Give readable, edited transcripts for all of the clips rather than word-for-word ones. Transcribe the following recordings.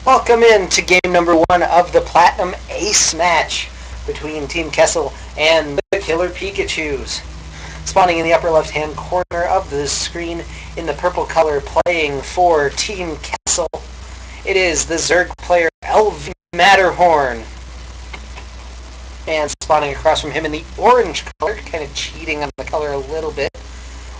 Welcome in to game number 1 of the Platinum Ace match between Team Kessel and the Killer Pikachus. Spawning in the upper left-hand corner of the screen in the purple color playing for Team Kessel, it is the Zerg player Matterhorn. And spawning across from him in the orange color, kind of cheating on the color a little bit,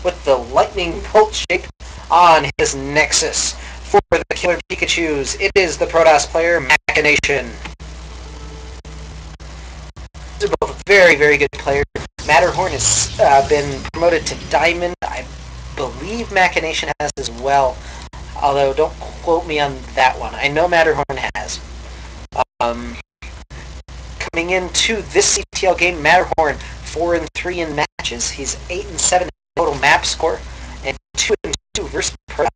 with the lightning bolt shape on his Nexus. For the Killer Pikachus, it is the Protoss player MachinatioN. These are both very, very good players. Matterhorn has been promoted to Diamond. I believe MachinatioN has as well, although don't quote me on that one. I know Matterhorn has. Coming into this CTL game, Matterhorn 4-3 in matches. He's 8-7 in total map score, and 2-2 versus Protoss.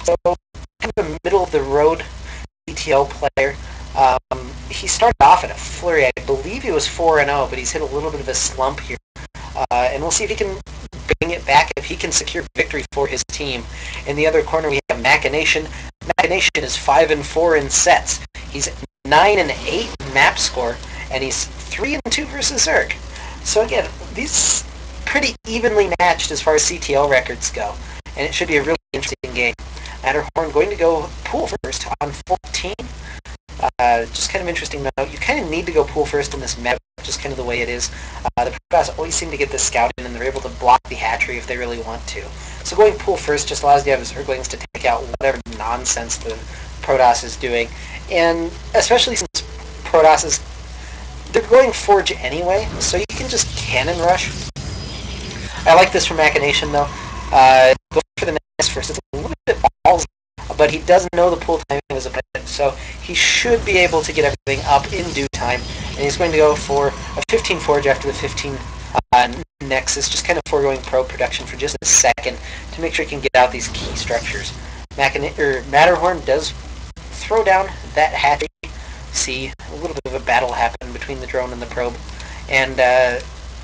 So kind of a middle-of-the-road CTL player. He started off at a flurry. I believe he was 4-0, but he's hit a little bit of a slump here. And we'll see if he can bring it back, if he can secure victory for his team. In the other corner, we have MachinatioN. MachinatioN is 5-4 in sets. He's 9-8 map score, and he's 3-2 versus Zerg. So again, these pretty evenly matched as far as CTL records go, and it should be a really interesting game. Matterhorn going to go pool first on 14. Just kind of interesting note, you kind of need to go pool first in this map, just kind of the way it is. The Protoss always seem to get the scout in, and they're able to block the hatchery if they really want to. So going pool first just allows you to have Zerglings to take out whatever nonsense the Protoss is doing. And especially since Protoss is, they're going Forge anyway, so you can just cannon rush. I like this from MachinatioN though. Go for the nest first. It's a little bit ballsy, but he does know the pool timing of his opponent, so he should be able to get everything up in due time. And he's going to go for a 15 Forge after the 15 Nexus, just kind of foregoing probe production for just a second to make sure he can get out these key structures. Matterhorn does throw down that hatchery. See a little bit of a battle happen between the drone and the probe, and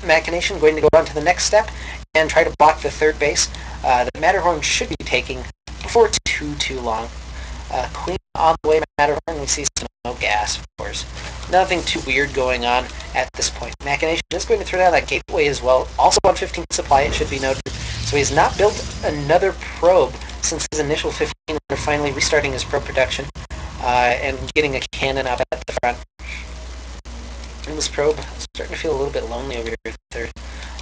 MachinatioN going to go on to the next step and try to block the third base that Matterhorn should be taking before too long. Queen on the way, Matterhorn. We see no gas, of course. Nothing too weird going on at this point. MachinatioN is going to throw down that gateway as well. Also on 15 supply, it should be noted. So he's not built another probe since his initial 15. They're finally restarting his probe production and getting a cannon up at the front. And this probe is starting to feel a little bit lonely over here. Third.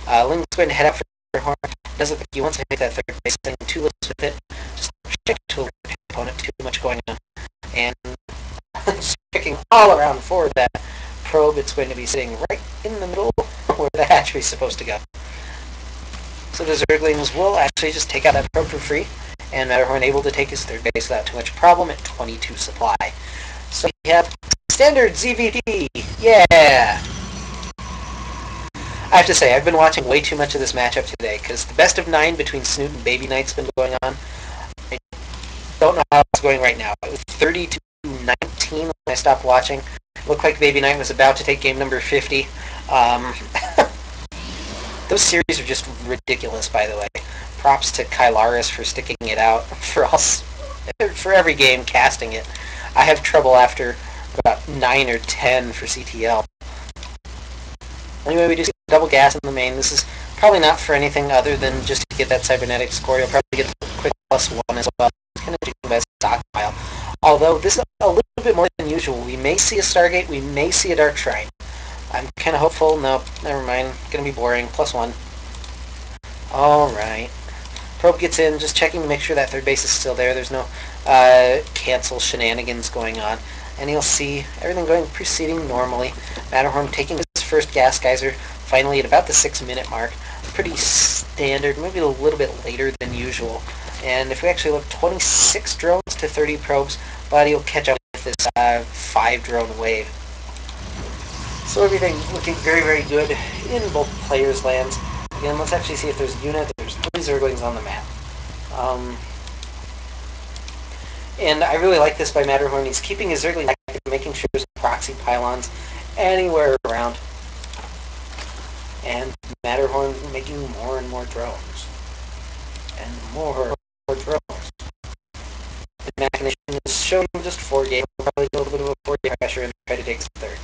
Ling's going to head out for Horn. Doesn't think he wants to take that third base thing too loose with it. Just check to the opponent, too much going on. And checking all around for that probe. It's going to be sitting right in the middle where the hatchery is supposed to go. So the Zerglings will actually just take out that probe for free, and Matterhorn able to take his third base without too much problem at 22 supply. So we have standard ZVD. Yeah! I have to say, I've been watching way too much of this matchup today, because the best of 9 between Snoot and Baby Knight's been going on. I don't know how it's going right now. It was 30-19 when I stopped watching. It looked like Baby Knight was about to take game number 50. Those series are just ridiculous, by the way. Props to Kylaris for sticking it out for every game, casting it. I have trouble after about 9 or 10 for CTL. Anyway, we do see double gas in the main. This is probably not for anything other than just to get that cybernetic score. You'll probably get the quick +1 as well. It's kind of doing by stockpile. Although this is a little bit more than usual. We may see a Stargate. We may see a Dark Shrine. I'm kind of hopeful. Nope, never mind. Gonna be boring. +1. Alright. Probe gets in, just checking to make sure that third base is still there. There's no cancel shenanigans going on. And you'll see everything proceeding normally. Matterhorn taking his first gas geyser finally at about the 6-minute mark. Pretty standard, maybe a little bit later than usual. And if we actually look, 26 drones to 30 probes, but he'll catch up with this 5-drone wave. So everything looking very, very good in both players' lands. Again, let's actually see if there's a unit. There's 3 Zerglings on the map. And I really like this by Matterhorn. He's keeping his Zergling active, making sure there's proxy pylons anywhere around. And Matterhorn making more and more drones. And more drones. The MachinatioN Machination is showing just 4-gate. We'll probably do a little bit of a 4-gate pressure and try to take third.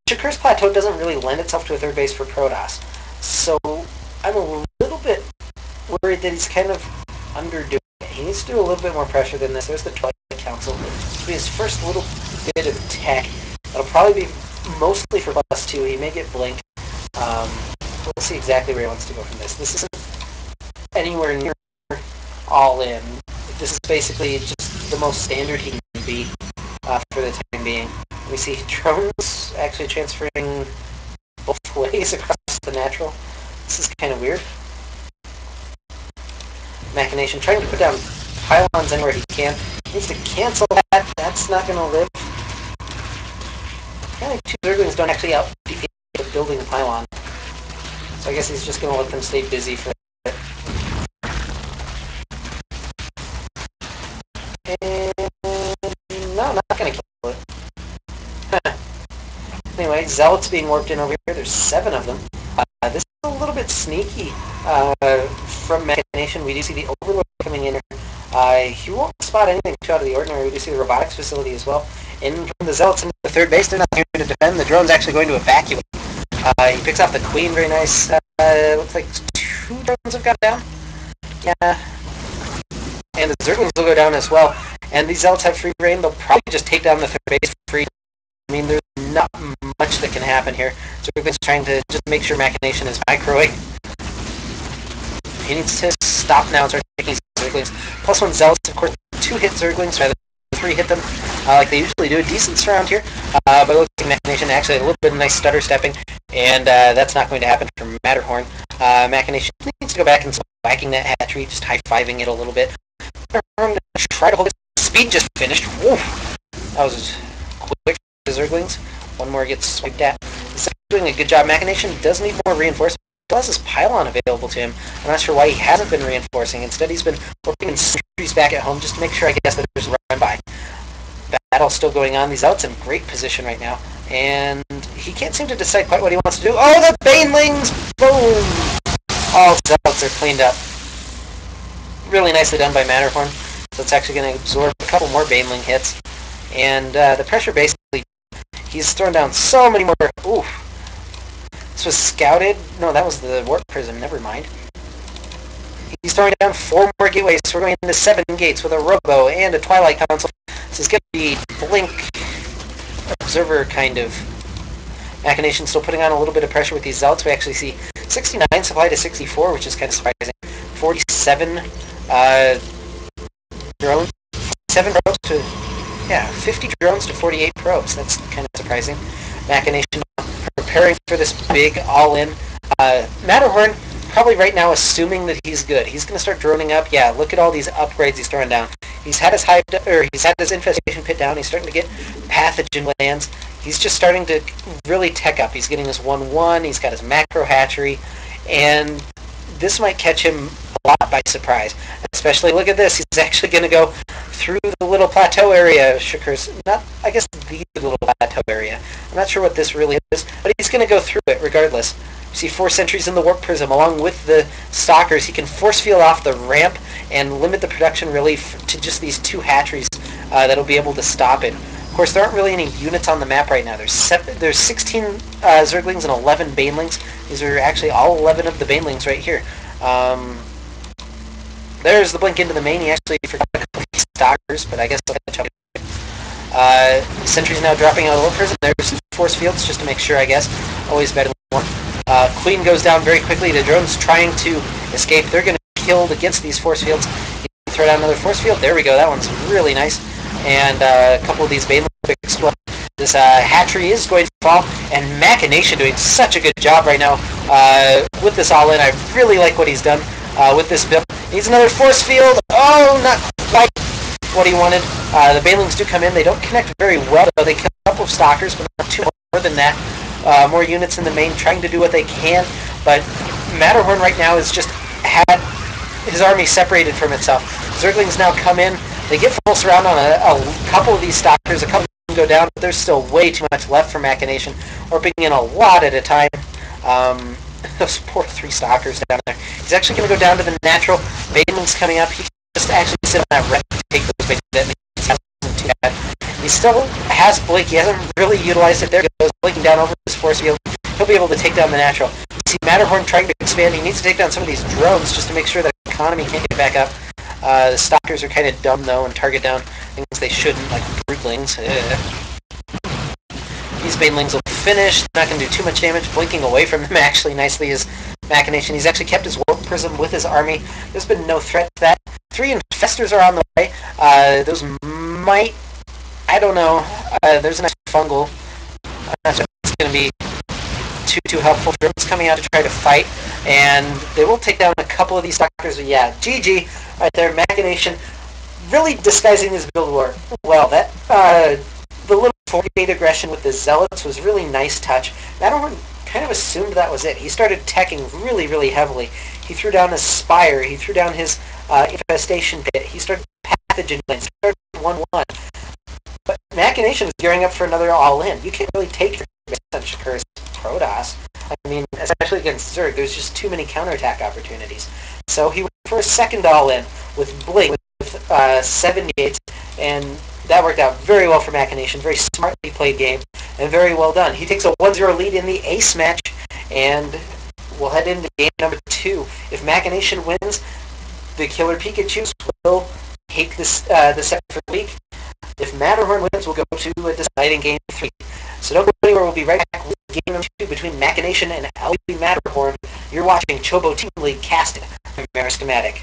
Shakur's plateau doesn't really lend itself to a third base for Protoss, so I'm a little bit worried that he's kind of underdoing it. He needs to do a little bit more pressure than this. There's the Twilight Council. This will be his first little bit of tech. It'll probably be mostly for +2. He may get Blink. We'll see exactly where he wants to go from this. This isn't anywhere near all in. This is basically just the most standard he can be for the time being. We see drones actually transferring both ways across the natural. This is kind of weird. Machination trying to put down pylons anywhere he can. He needs to cancel that. That's not going to live. Apparently 2 Zerglings don't actually out-DP building the pylon. So I guess he's just going to let them stay busy for a bit. And no, not going to kill it. Anyway, Zealots being warped in over here. There's 7 of them. This is a little bit sneaky from Machination. We do see the Overlord coming in here. He won't spot anything too out of the ordinary. We do see the robotics facility as well. In from the Zealots into the third base. They're not here to defend. The drone's actually going to evacuate. He picks off the Queen. Very nice. Looks like 2 drones have got down. Yeah. And the Zerglings will go down as well. And these Zealots have free reign. They'll probably just take down the third base for free. I mean, there's not much that can happen here. Zerglings trying to just make sure Machination is microwing. He needs to stop now and start taking Zerglings. +1 Zealots, of course, 2 hit Zerglings rather than 3 hit them like they usually do. A decent surround here, but it looks like Machination actually a little bit of nice stutter stepping, and that's not going to happen for Matterhorn. Machination needs to go back and start whacking that hatchery, just high-fiving it a little bit. Matterhorn try to hold it. Speed just finished. Woo! That was quick. The Zerglings. One more gets swiped at. He's doing a good job. Machination does need more reinforcement. He has his pylon available to him. I'm not sure why he hasn't been reinforcing. Instead, he's been working in sentries back at home just to make sure, I guess, that there's a run by. Battle's still going on. These Zealots in great position right now. And he can't seem to decide quite what he wants to do. Oh, the Banelings! Boom! All Zealots are cleaned up. Really nicely done by Matterhorn. So it's actually going to absorb a couple more Baneling hits. And the pressure basically, he's thrown down so many more. Ooh. This was scouted. No, that was the Warp Prism. Never mind. He's throwing down 4 more gateways. So we're going into 7 gates with a Robo and a Twilight Council. This is going to be Blink Observer kind of. Machination still putting on a little bit of pressure with these Zealots. We actually see 69 supply to 64, which is kind of surprising. 47 drones. 7 probes to, 50 drones to 48 probes. That's kind of surprising. Machination preparing for this big all-in. Matterhorn probably right now assuming that he's good. He's going to start droning up. Yeah, look at all these upgrades he's throwing down. He's had his he's had his infestation pit down. He's starting to get pathogen lands. He's just starting to really tech up. He's getting his 1-1. He's got his macro hatchery, and this might catch him a lot by surprise. Especially, look at this. He's actually going to go through the little plateau area. Shakur's not, I guess, the little plateau area. I'm not sure what this really is, but he's going to go through it regardless. You see 4 sentries in the Warp Prism along with the Stalkers. He can force field off the ramp and limit the production relief to just these 2 hatcheries that'll be able to stop it. Of course, there aren't really any units on the map right now. There's 16 Zerglings and 11 Banelings. These are actually all 11 of the Banelings right here. There's the blink into the main. He actually forgot a couple of Stalkers, but I guess I'll catch up. Sentries now dropping out of the Warp Prism. There's force fields just to make sure, I guess. Always better than one. Queen goes down very quickly. The drone's trying to escape. They're going to be killed against these force fields. Throw down another force field. There we go. That one's really nice. And a couple of these Banelings explode. This hatchery is going to fall. And Machination doing such a good job right now with this all-in. I really like what he's done with this build. Needs another force field. Oh, not quite what he wanted. The Banelings do come in. They don't connect very well, though. They kill a couple of Stalkers, but not too more than that. More units in the main, trying to do what they can, but Matterhorn right now has just had his army separated from itself. Zerglings now come in, they get full surround on a couple of these Stalkers, a couple of them go down, but there's still way too much left for Machination, warping in a lot at a time. Those poor 3 Stalkers down there. He's actually going to go down to the natural. Banelings coming up, he can just actually sit on that ramp to take those big detonations He still has Blink. He hasn't really utilized it. There he goes, blinking down over his force field. He'll be able to take down the natural. You see Matterhorn trying to expand. He needs to take down some of these drones just to make sure that the economy can't get back up. The stalkers are kind of dumb, though, and target down things they shouldn't, like brootlings. These banelings will finish. Not going to do too much damage. Blinking away from him, actually, nicely, is Machination. He's actually kept his warp prism with his army. There's been no threat to that. 3 infestors are on the way. Those might... I don't know. There's a nice fungal. I'm not sure if it's going to be too helpful. Drones coming out to try to fight, and they will take down a couple of these stalkers. But yeah, GG right there. Machination really disguising his build war well. That the little 48 aggression with the Zealots was really nice touch. Matterhorn kind of assumed that was it. He started teching really, really heavily. He threw down his Spire. He threw down his Infestation Pit. He started Pathogen Lens. Started 1-1. But Machination was gearing up for another all-in. You can't really take such a cursed Protoss. I mean, especially against Zerg, there's just too many counterattack opportunities. So he went for a second all-in with Blink with 78, and that worked out very well for Machination. Very smartly played game, and very well done. He takes a 1-0 lead in the Ace match, and we'll head into game number 2. If Machination wins, the Killer Pikachus will take this the second for the week. If Matterhorn wins, we'll go to a deciding game 3. So don't go anywhere. We'll be right back with game number 2 between Machination and LV Matterhorn. You're watching Chobo Team League casted from Schematic.